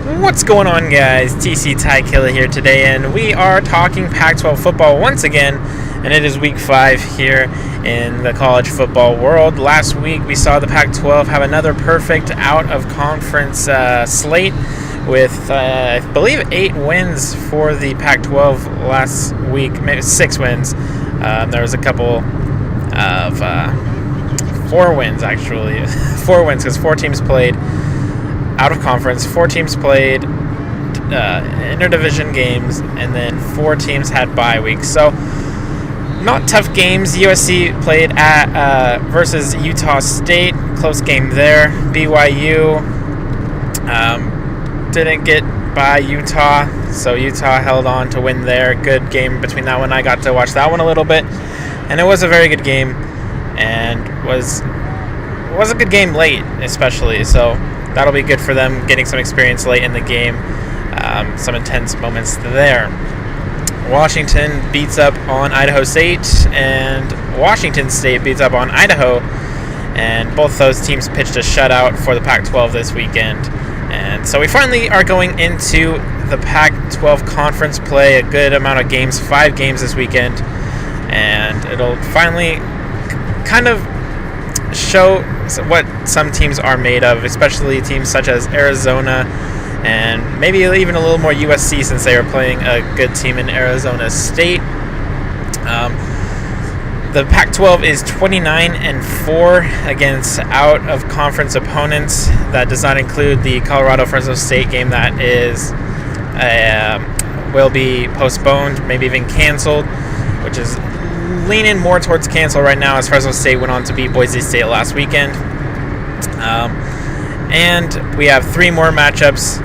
What's going on, guys? TC Ty Killer here today, and we are talking Pac-12 football once again, and it is week 5 here in the college football world. Last week we saw the Pac-12 have another perfect out-of-conference slate with, I believe, 8 wins for the Pac-12 last week, maybe 6 wins. There was a couple of 4 wins, actually. 4 wins, because 4 teams played out of conference, 4 teams played interdivision games, and then 4 teams had bye weeks. So not tough games. USC played at versus Utah State, close game there. BYU didn't get by Utah, so Utah held on to win there. Good game between that one. I got to watch that one a little bit, and it was a very good game, and was a good game late, especially. So that'll be good for them, getting some experience late in the game. Some intense moments there. Washington beats up on Idaho State, and Washington State beats up on Idaho. And both those teams pitched a shutout for the Pac-12 this weekend. And so we finally are going into the Pac-12 conference play, a good amount of games, 5 games this weekend. And it'll finally kind of show what some teams are made of, especially teams such as Arizona and maybe even a little more USC, since they are playing a good team in Arizona State. The Pac-12 is 29-4 against out-of-conference opponents. That does not include the Colorado-Fresno State game that is will be postponed, maybe even canceled, which is leaning more towards cancel right now, as Fresno State went on to beat Boise State last weekend. And we have 3 more matchups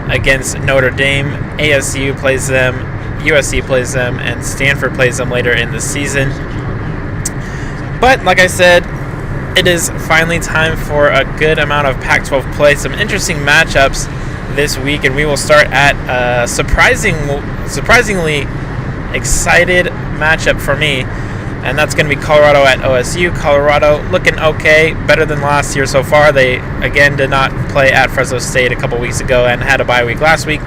against Notre Dame. ASU plays them, USC plays them, and Stanford plays them later in the season. But like I said, it is finally time for a good amount of Pac-12 play. Some interesting matchups this week, and we will start at a surprisingly excited matchup for me, and that's going to be Colorado at OSU. Colorado looking okay, better than last year so far. They, again, did not play at Fresno State a couple weeks ago and had a bye week last week.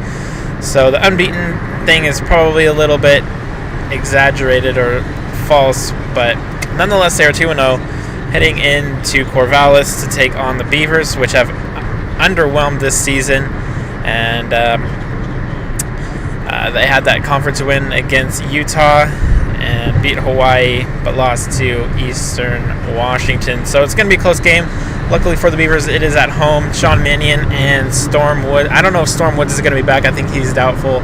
So the unbeaten thing is probably a little bit exaggerated or false, but nonetheless, they are 2-0, heading into Corvallis to take on the Beavers, which have underwhelmed this season. And they had that conference win against Utah and beat Hawaii, but lost to Eastern Washington. So it's going to be a close game. Luckily for the Beavers, it is at home. Sean Mannion and Storm Woods. I don't know if Storm Woods is going to be back. I think he's doubtful.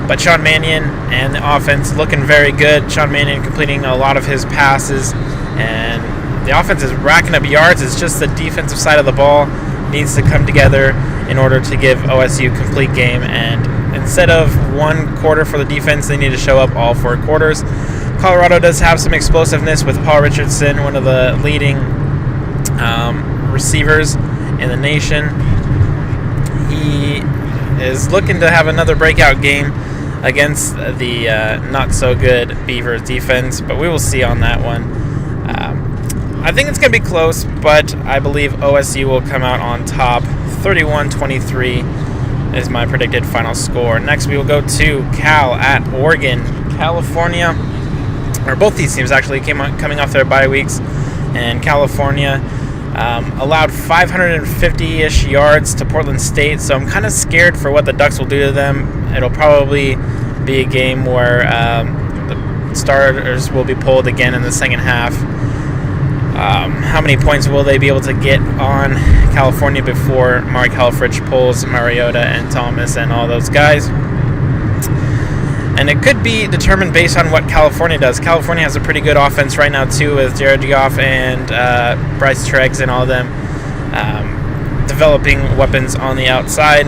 But Sean Mannion and the offense looking very good. Sean Mannion completing a lot of his passes, and the offense is racking up yards. It's just the defensive side of the ball needs to come together in order to give OSU a complete game. And instead of 1 quarter for the defense, they need to show up all 4 quarters. Colorado does have some explosiveness with Paul Richardson, one of the leading receivers in the nation. He is looking to have another breakout game against the not-so-good Beavers defense, but we will see on that one. I think it's going to be close, but I believe OSU will come out on top. 31-23 is my predicted final score. Next, we will go to Cal at Oregon. California, or both these teams actually coming off their bye weeks, and California allowed 550-ish yards to Portland State, so I'm kind of scared for what the Ducks will do to them. It'll probably be a game where the starters will be pulled again in the second half. How many points will they be able to get on California before Mark Helfrich pulls Mariota and Thomas and all those guys? And it could be determined based on what California does. California has a pretty good offense right now, too, with Jared Goff and Bryce Treggs and all of them developing weapons on the outside.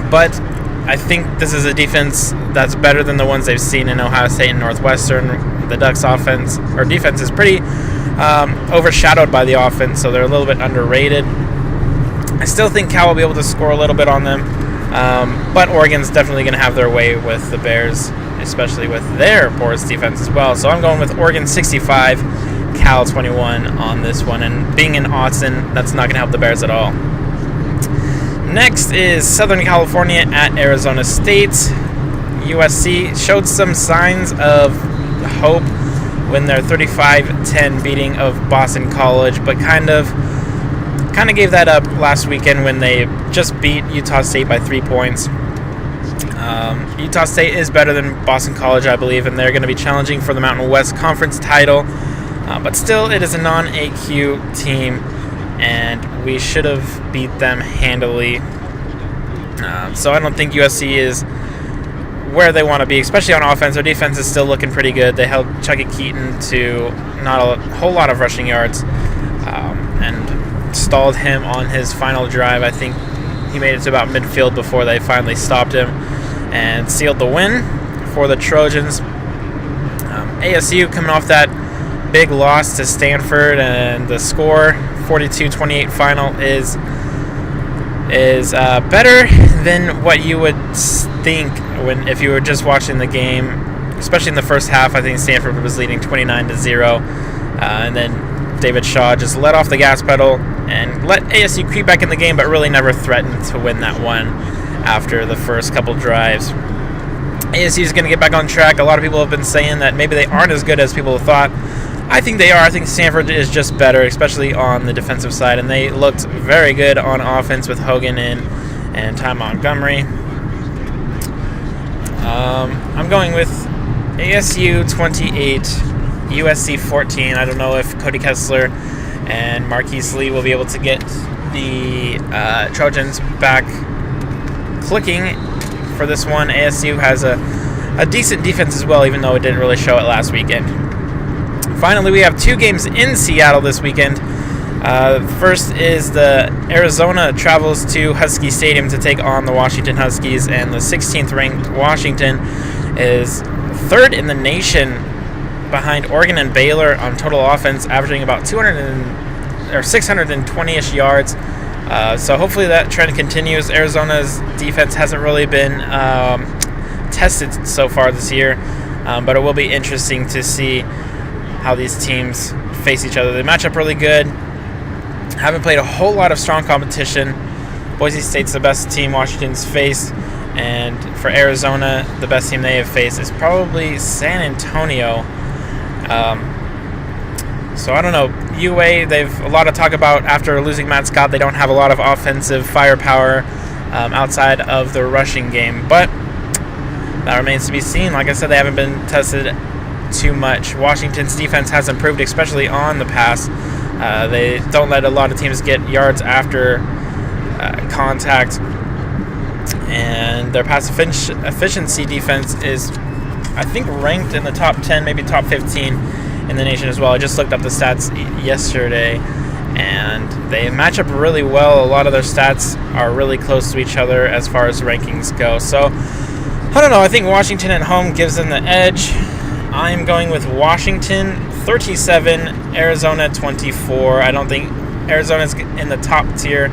But I think this is a defense that's better than the ones they've seen in Ohio State and Northwestern. The Ducks' defense is pretty overshadowed by the offense, so they're a little bit underrated. I still think Cal will be able to score a little bit on them. But Oregon's definitely going to have their way with the Bears, especially with their porous defense as well. So I'm going with Oregon 65, Cal 21 on this one. And being in Austin, that's not going to help the Bears at all. Next is Southern California at Arizona State. USC showed some signs of hope when their 35-10 beating of Boston College, but kind of gave that up last weekend when they just beat Utah State by 3 points. Utah State is better than Boston College, I believe, and they're going to be challenging for the Mountain West Conference title. But still, it is a non-AQ team, and we should have beat them handily. So I don't think USC is where they want to be, especially on offense. Their defense is still looking pretty good. They held Chucky Keaton to not a whole lot of rushing yards and stalled him on his final drive. I think he made it to about midfield before they finally stopped him and sealed the win for the Trojans. ASU coming off that big loss to Stanford, and the score 42-28 final is better than what you would think if you were just watching the game, especially in the first half. I think Stanford was leading 29-0, and then David Shaw just let off the gas pedal and let ASU creep back in the game, but really never threatened to win that one after the first couple drives. ASU is going to get back on track. A lot of people have been saying that maybe they aren't as good as people thought. I think they are. I think Stanford is just better, especially on the defensive side, and they looked very good on offense with Hogan and Ty Montgomery. I'm going with ASU 28, USC 14. I don't know if Cody Kessler and Marquise Lee will be able to get the Trojans back clicking for this one. ASU has a decent defense as well, even though it didn't really show it last weekend. Finally, we have two games in Seattle this weekend. First is the Arizona travels to Husky Stadium to take on the Washington Huskies, and the 16th ranked Washington is third in the nation behind Oregon and Baylor on total offense, averaging about 620-ish yards. So hopefully that trend continues. Arizona's defense hasn't really been tested so far this year, but it will be interesting to see how these teams face each other. They match up really good. Haven't played a whole lot of strong competition. Boise State's the best team Washington's faced, and for Arizona, the best team they have faced is probably San Antonio. So I don't know. UA, they've a lot of talk about after losing Matt Scott, they don't have a lot of offensive firepower outside of the rushing game, but that remains to be seen. Like I said, they haven't been tested too much. Washington's defense has improved, especially on the pass. They don't let a lot of teams get yards after contact, and their pass efficiency defense is, I think, ranked in the top 10, maybe top 15 in the nation as well. I just looked up the stats yesterday, and they match up really well. A lot of their stats are really close to each other as far as rankings go. So, I don't know. I think Washington at home gives them the edge. I'm going with Washington 37, Arizona 24. I don't think Arizona's in the top tier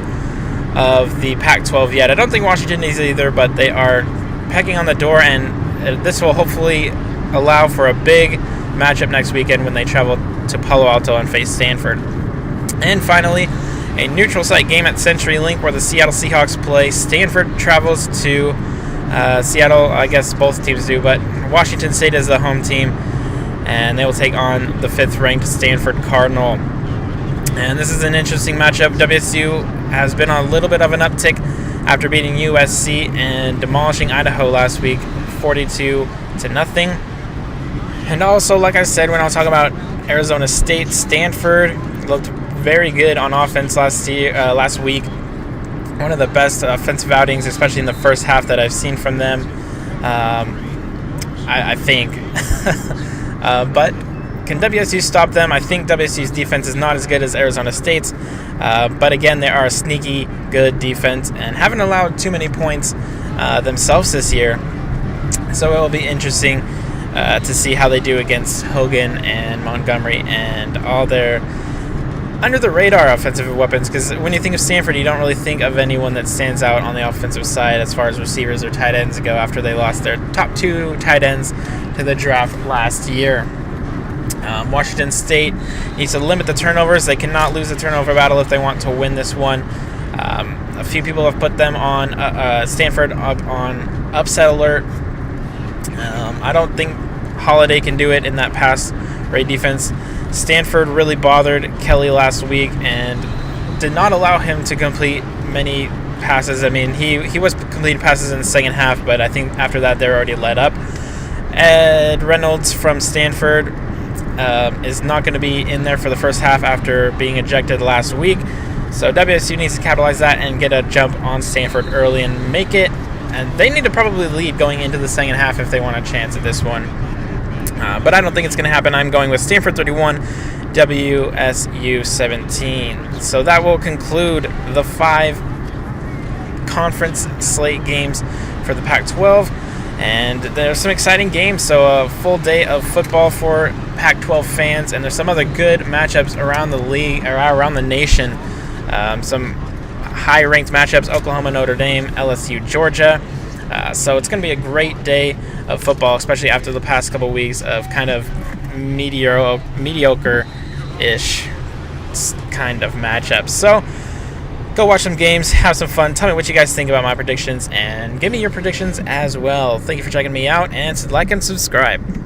of the Pac-12 yet. I don't think Washington is either, but they are pecking on the door, and this will hopefully allow for a big matchup next weekend when they travel to Palo Alto and face Stanford. And finally, a neutral site game at CenturyLink where the Seattle Seahawks play. Stanford travels to Seattle. I guess both teams do, but Washington State is the home team, and they will take on the 5th-ranked Stanford Cardinal. And this is an interesting matchup. WSU has been on a little bit of an uptick after beating USC and demolishing Idaho last week, 42-0. And also, like I said when I was talking about Arizona State, Stanford looked very good on offense last week. One of the best offensive outings, especially in the first half, that I've seen from them. I think. But can WSU stop them? I think WSU's defense is not as good as Arizona State's. But again, they are a sneaky good defense and haven't allowed too many points themselves this year. So it will be interesting to see how they do against Hogan and Montgomery and all their under-the-radar offensive weapons, because when you think of Stanford, you don't really think of anyone that stands out on the offensive side as far as receivers or tight ends go after they lost their top 2 tight ends to the draft last year. Washington State needs to limit the turnovers. They cannot lose the turnover battle if they want to win this one. A few people have put them on Stanford up on upset alert. I don't think Holiday can do it in that pass rate defense. Stanford really bothered Kelly last week and did not allow him to complete many passes. I mean, he was completing passes in the second half, but I think after that they're already let up. Ed Reynolds from Stanford is not going to be in there for the first half after being ejected last week. So WSU needs to capitalize that and get a jump on Stanford early and make it. And they need to probably lead going into the second half if they want a chance at this one. But I don't think it's going to happen. I'm going with Stanford 31, WSU 17. So that will conclude the 5 conference slate games for the Pac-12. And there's some exciting games, so a full day of football for Pac-12 fans, and there's some other good matchups around the league, or around the nation. Some high-ranked matchups: Oklahoma, Notre Dame, LSU, Georgia. So it's going to be a great day of football, especially after the past couple weeks of kind of mediocre-ish kind of matchups. So go watch some games, have some fun. Tell me what you guys think about my predictions, and give me your predictions as well. Thank you for checking me out, and like and subscribe.